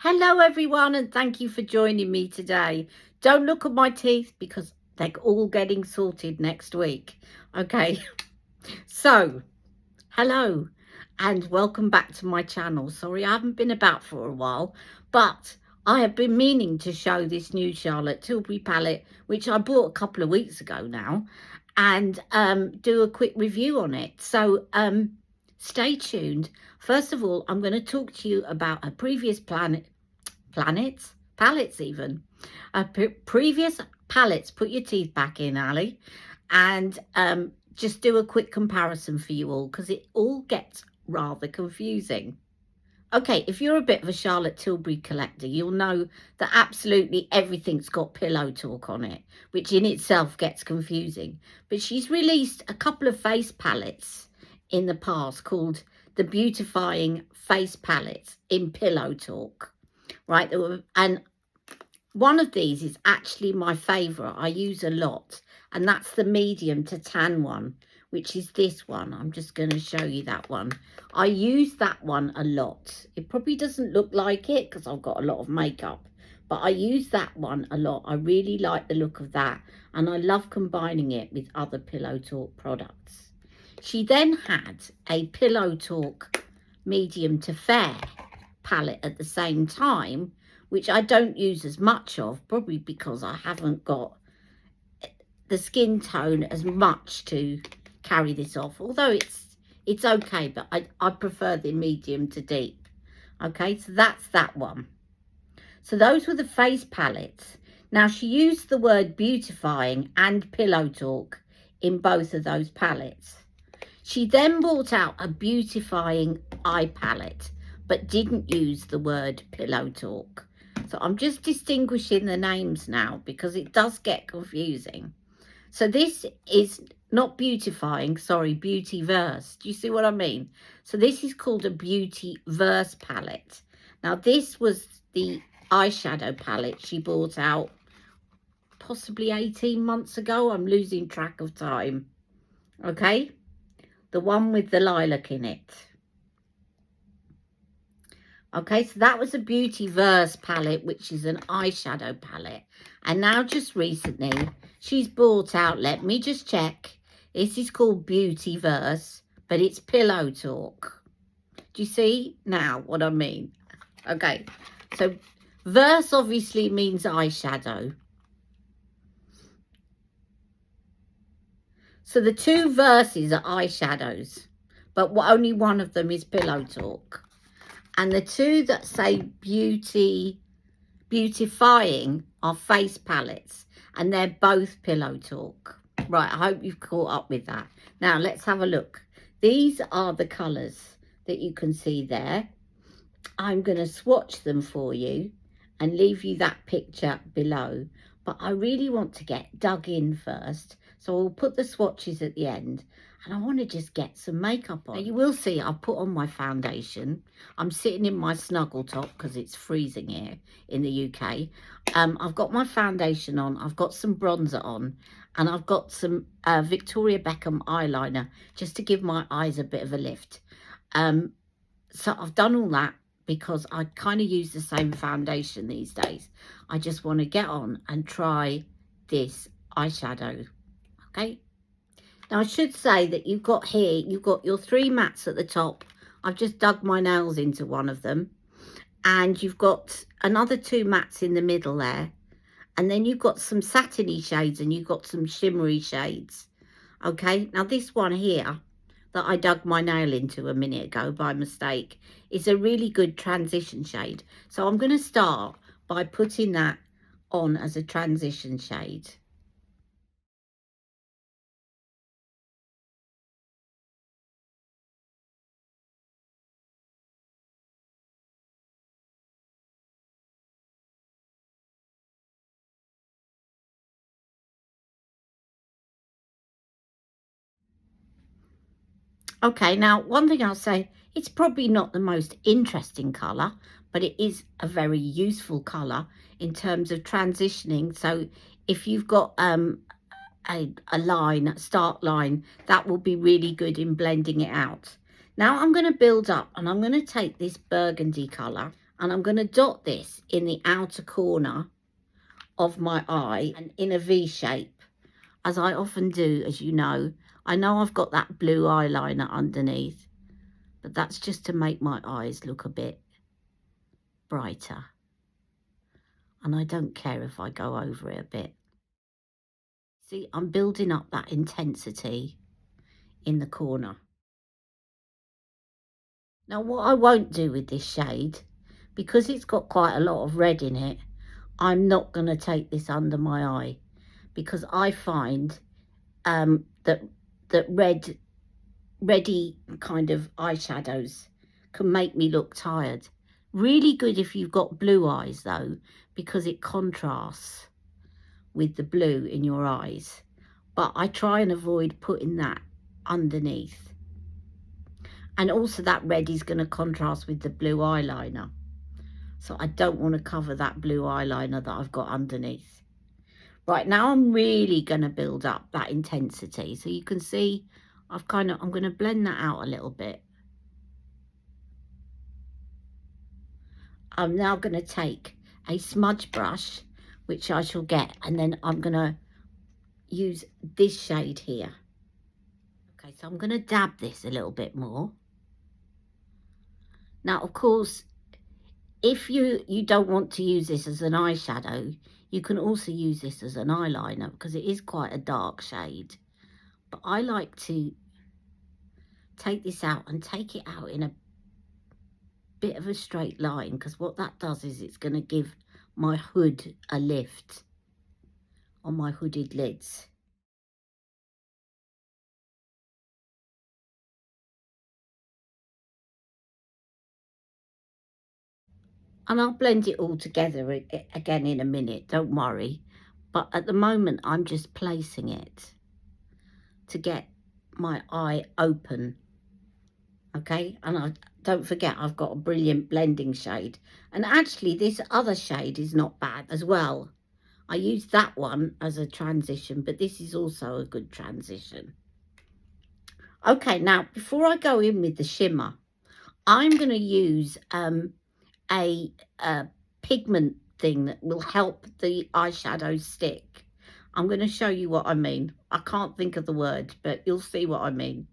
Hello everyone, and thank you for joining me today. Don't look at my teeth because they're all getting sorted next week. Okay, so hello and welcome back to my channel. Sorry I haven't been about for a while, but I have been meaning to show this new Charlotte Tilbury palette, which I bought a couple of weeks ago now, and do a quick review on it. So stay tuned. First of all, I'm going to talk to you about a previous palettes even. Previous palettes. Put your teeth back in, Ali, and just do a quick comparison for you all because it all gets rather confusing. Okay, if you're a bit of a Charlotte Tilbury collector, you'll know that absolutely everything's got pillow talk on it, which in itself gets confusing. But she's released a couple of face palettes in the past called the Beautifying face palettes in pillow talk, right? And one of these is actually my favorite. I use a lot, and that's the medium to tan one, which is this one. I'm just going to show you that one. I use that one a lot. It probably doesn't look like it because I've got a lot of makeup, but I use that one a lot. I really like the look of that, and I love combining it with other Pillow Talk products. She then had a Pillow Talk medium to fair palette at the same time, which I don't use as much of, probably because I haven't got the skin tone as much to carry this off, although it's okay, but I prefer the medium to deep. Okay, so that's that one. So those were the face palettes. Now she used the word beautifying and pillow talk in both of those palettes. She then brought out a beautifying eye palette, but didn't use the word pillow talk. So I'm just distinguishing the names now because it does get confusing. So this is not beautifying, sorry, Beautyverse. Do you see what I mean? So this is called a Beautyverse palette. Now this was the eyeshadow palette she brought out possibly 18 months ago. I'm losing track of time. Okay, the one with the lilac in it. Okay, so that was a Beautyverse palette, which is an eyeshadow palette. And now just recently, she's brought out, let me just check. This is called Beautyverse, but it's Pillow Talk. Do you see now what I mean? Okay, so verse obviously means eyeshadow. So the two verses are eyeshadows, but only one of them is Pillow Talk. And the two that say beautifying are face palettes, and they're both Pillow Talk. Right, I hope you've caught up with that. Now let's have a look. These are the colours that you can see there. I'm going to swatch them for you and leave you that picture below. But I really want to get dug in first, so I'll put the swatches at the end. And I want to just get some makeup on. Now you will see I'll put on my foundation. I'm sitting in my snuggle top because it's freezing here in the UK. I've got my foundation on. I've got some bronzer on. And I've got some Victoria Beckham eyeliner just to give my eyes a bit of a lift. So I've done all that because I kind of use the same foundation these days. I just want to get on and try this eyeshadow. Okay. Now, I should say that you've got your three mattes at the top. I've just dug my nails into one of them. And you've got another two mattes in the middle there. And then you've got some satiny shades and you've got some shimmery shades. Okay, now this one here that I dug my nail into a minute ago by mistake is a really good transition shade. So I'm going to start by putting that on as a transition shade. Okay, now one thing I'll say, it's probably not the most interesting colour, but it is a very useful colour in terms of transitioning. So if you've got a line, a start line, that will be really good in blending it out. Now I'm going to build up and I'm going to take this burgundy colour. And I'm going to dot this in the outer corner of my eye and in a V shape, as I often do, as you know. I know I've got that blue eyeliner underneath, but that's just to make my eyes look a bit brighter. And I don't care if I go over it a bit. See, I'm building up that intensity in the corner. Now, what I won't do with this shade, because it's got quite a lot of red in it, I'm not going to take this under my eye, because I find that reddy kind of eyeshadows can make me look tired. Really good if you've got blue eyes though, because it contrasts with the blue in your eyes. But I try and avoid putting that underneath. And also that red is going to contrast with the blue eyeliner. So I don't want to cover that blue eyeliner that I've got underneath. Right, now I'm really going to build up that intensity. So you can see I'm going to blend that out a little bit. I'm now going to take a smudge brush, which I shall get, and then I'm going to use this shade here. Okay, so I'm going to dab this a little bit more. Now, of course, if you don't want to use this as an eyeshadow, you can also use this as an eyeliner, because it is quite a dark shade. But I like to take this out and take it out in a bit of a straight line, because what that does is it's going to give my hood a lift on my hooded lids. And I'll blend it all together again in a minute, don't worry. But at the moment, I'm just placing it to get my eye open. Okay, and don't forget, I've got a brilliant blending shade. And actually, this other shade is not bad as well. I used that one as a transition, but this is also a good transition. Okay, now, before I go in with the shimmer, I'm going to use a pigment thing that will help the eyeshadow stick. I'm going to show you what I mean. I can't think of the word, but you'll see what I mean.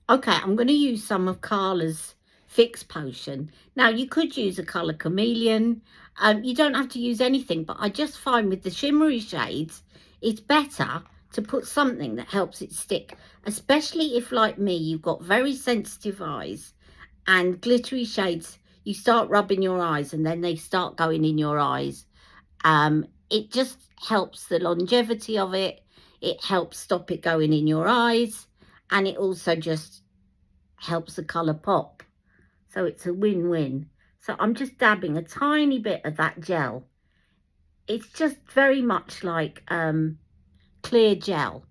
Okay, I'm going to use some of Carla's Fix Potion. Now, you could use a colour chameleon. You don't have to use anything, but I just find with the shimmery shades, it's better to put something that helps it stick, especially if, like me, you've got very sensitive eyes and glittery shades. You start rubbing your eyes and then they start going in your eyes. It just helps the longevity of it. It helps stop it going in your eyes. And it also just helps the colour pop. So it's a win-win. So I'm just dabbing a tiny bit of that gel. It's just very much like clear gel.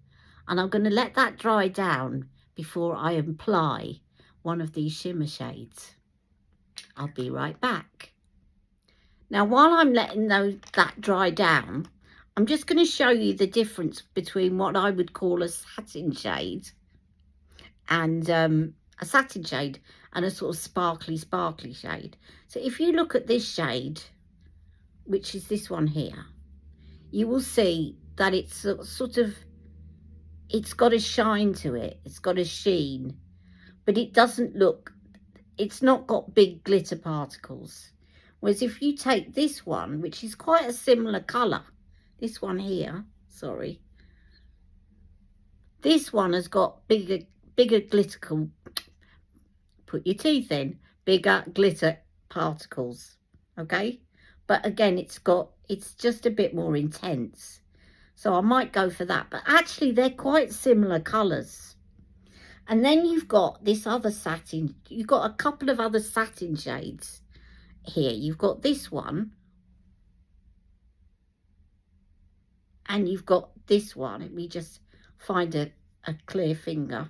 And I'm going to let that dry down before I apply one of these shimmer shades. I'll be right back. Now, while I'm letting that dry down, I'm just going to show you the difference between what I would call a satin shade and a sort of sparkly shade. So if you look at this shade, which is this one here, you will see that it's sort of, it's got a shine to it. It's got a sheen, but it doesn't look, it's not got big glitter particles. Whereas if you take this one, which is quite a similar colour, this one here, sorry, this one has got bigger glitter, put your teeth in, bigger glitter particles, okay? But again, it's just a bit more intense. So I might go for that, but actually they're quite similar colours. And then you've got this other satin, you've got a couple of other satin shades here. You've got this one, and you've got this one. Let me just find a clear finger.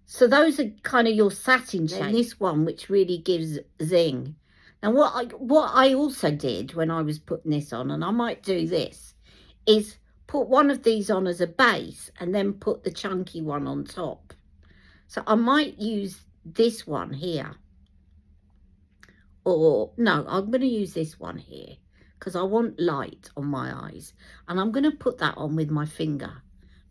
So those are kind of your satin shades. And this one, which really gives zing. Now, what I also did when I was putting this on, and I might do this, is put one of these on as a base and then put the chunky one on top. So I might use this one here. Or, no, I'm going to use this one here because I want light on my eyes. And I'm going to put that on with my finger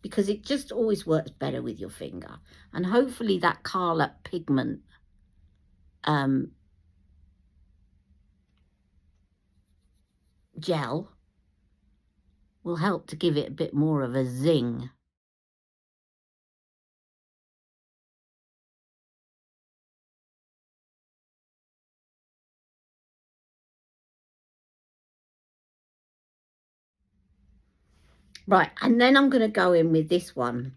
because it just always works better with your finger. And hopefully that Charlotte pigment gel will help to give it a bit more of a zing. Right, and then I'm going to go in with this one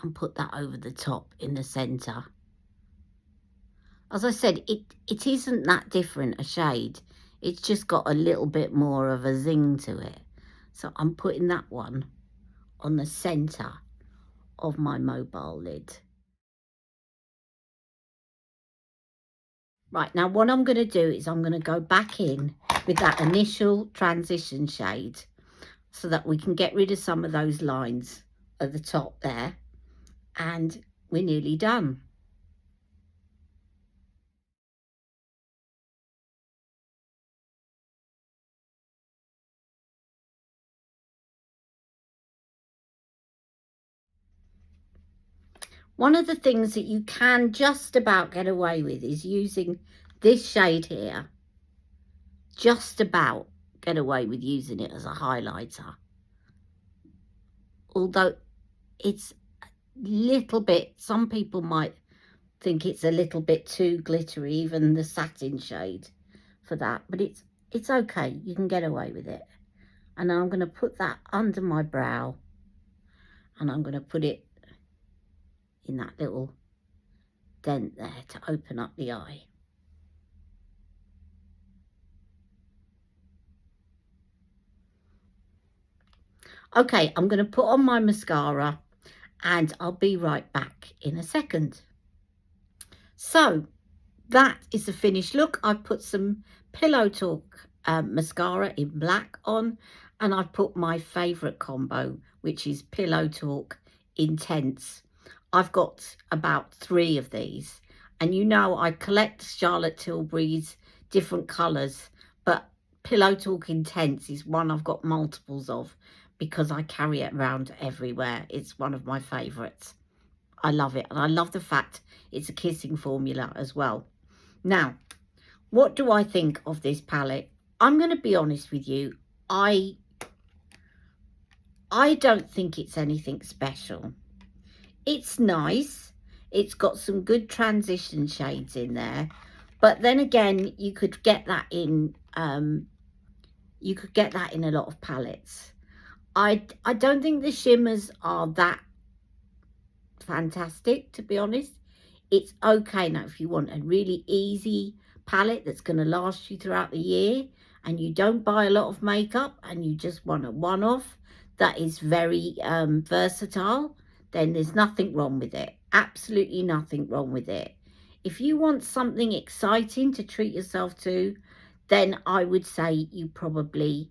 and put that over the top in the centre. As I said, it isn't that different a shade. It's just got a little bit more of a zing to it. So I'm putting that one on the centre of my mobile lid. Right, now what I'm going to do is I'm going to go back in with that initial transition shade so that we can get rid of some of those lines at the top there. And we're nearly done. One of the things that you can just about get away with is using this shade here. Just about get away with using it as a highlighter. Although it's a little bit, some people might think it's a little bit too glittery, even the satin shade for that. But it's okay. You can get away with it. And I'm going to put that under my brow. And I'm going to put it in that little dent there to open up the eye. Okay, I'm going to put on my mascara and I'll be right back in a second. So that is the finished look. I've put some Pillow Talk mascara in black on, and I've put my favourite combo, which is Pillow Talk Intense. I've got about 3 of these, and you know I collect Charlotte Tilbury's different colours, but Pillow Talk Intense is one I've got multiples of because I carry it around everywhere. It's one of my favourites. I love it, and I love the fact it's a kissing formula as well. Now, what do I think of this palette? I'm going to be honest with you. I don't think it's anything special. It's nice. It's got some good transition shades in there. But then again, you could get that in a lot of palettes. I don't think the shimmers are that fantastic, to be honest. It's okay now if you want a really easy palette that's going to last you throughout the year and you don't buy a lot of makeup and you just want a one-off that is very versatile, then there's nothing wrong with it. Absolutely nothing wrong with it. If you want something exciting to treat yourself to, then I would say you probably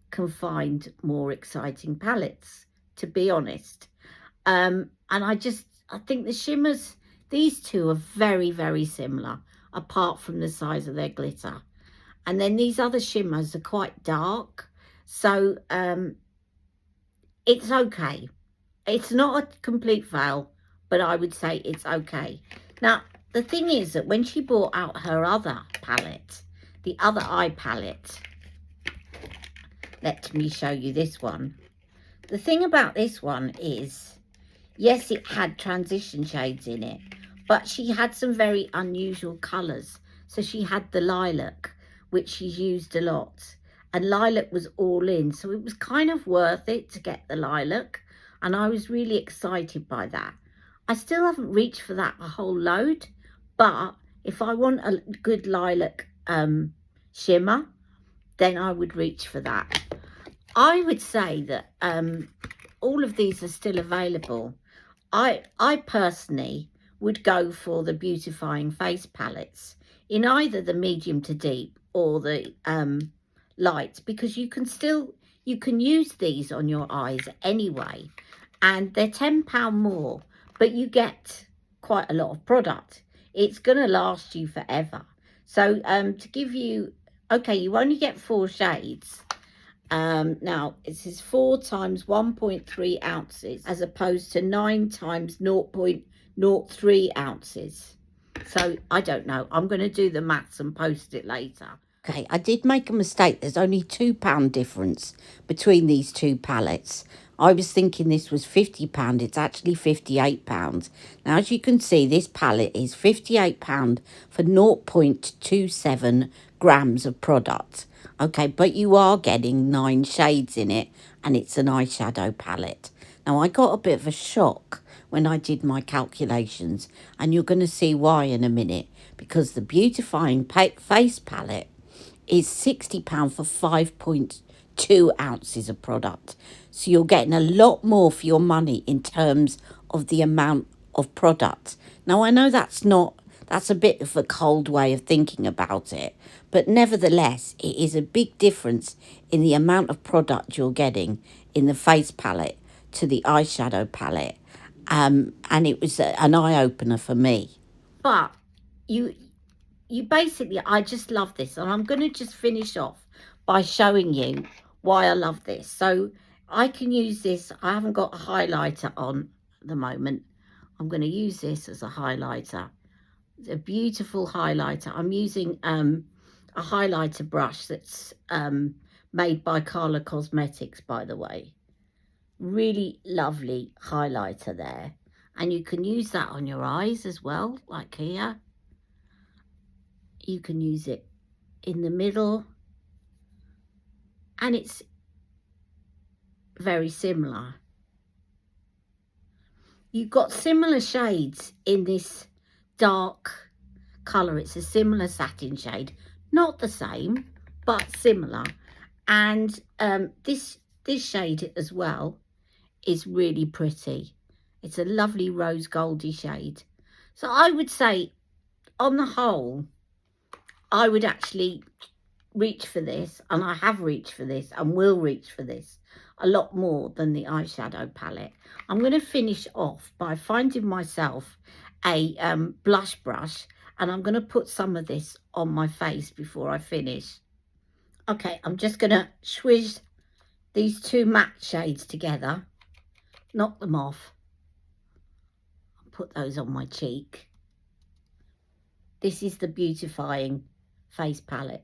can find more exciting palettes, to be honest. And I think the shimmers, these two are very, very similar, apart from the size of their glitter. And then these other shimmers are quite dark. So it's okay. It's not a complete fail, but I would say it's okay. Now, the thing is that when she brought out her other palette, the other eye palette, let me show you this one. The thing about this one is, yes, it had transition shades in it, but she had some very unusual colours. So she had the lilac, which she's used a lot. And lilac was all in. So it was kind of worth it to get the lilac. And I was really excited by that. I still haven't reached for that a whole load. But if I want a good lilac shimmer, then I would reach for that. I would say that all of these are still available. I personally would go for the Beautifying face palettes in either the medium to deep or the light, because you can use these on your eyes anyway. and they're £10 more, but you get quite a lot of product. It's going to last you forever. So to give you, okay, you only get 4 shades. Now it says 4 times 1.3 ounces as opposed to 9 times 0.03 ounces. So I don't know. I'm going to do the maths and post it later. Okay, I did make a mistake. There's only £2 difference between these two palettes. I was thinking this was £50. It's actually £58. Now, as you can see, this palette is £58 for 0.27 grams of product. Okay, but you are getting 9 shades in it, and it's an eyeshadow palette. Now, I got a bit of a shock when I did my calculations, and you're going to see why in a minute, because the Beautifying face palette is £60 for 5.2 ounces of product. So you're getting a lot more for your money in terms of the amount of product. Now, I know that's a bit of a cold way of thinking about it, but nevertheless, it is a big difference in the amount of product you're getting in the face palette to the eyeshadow palette. And it was an eye-opener for me. But you basically, I just love this, and I'm going to just finish off by showing you why I love this. So I can use this. I haven't got a highlighter on at the moment. I'm going to use this as a highlighter. It's a beautiful highlighter. I'm using a highlighter brush that's made by Carla Cosmetics, by the way. Really lovely highlighter there, and you can use that on your eyes as well, like here. You can use it in the middle, and it's very similar. You've got similar shades in this dark colour. It's a similar satin shade, not the same, but similar. And this shade as well is really pretty. It's a lovely rose goldy shade. So I would say, on the whole, I would actually reach for this, and I have reached for this and will reach for this a lot more than the eyeshadow palette. I'm going to finish off by finding myself a blush brush, and I'm going to put some of this on my face before I finish. Okay, I'm just going to swish these two matte shades together, knock them off, put those on my cheek. This is the Beautifying face palette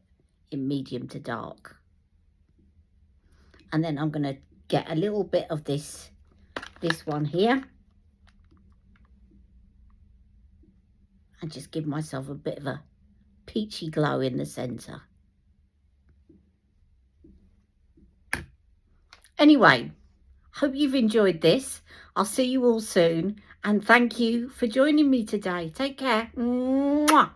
in medium to dark. And then I'm going to get a little bit of this one here, and just give myself a bit of a peachy glow in the centre. Anyway, hope you've enjoyed this. I'll see you all soon, and thank you for joining me today. Take care. Mwah.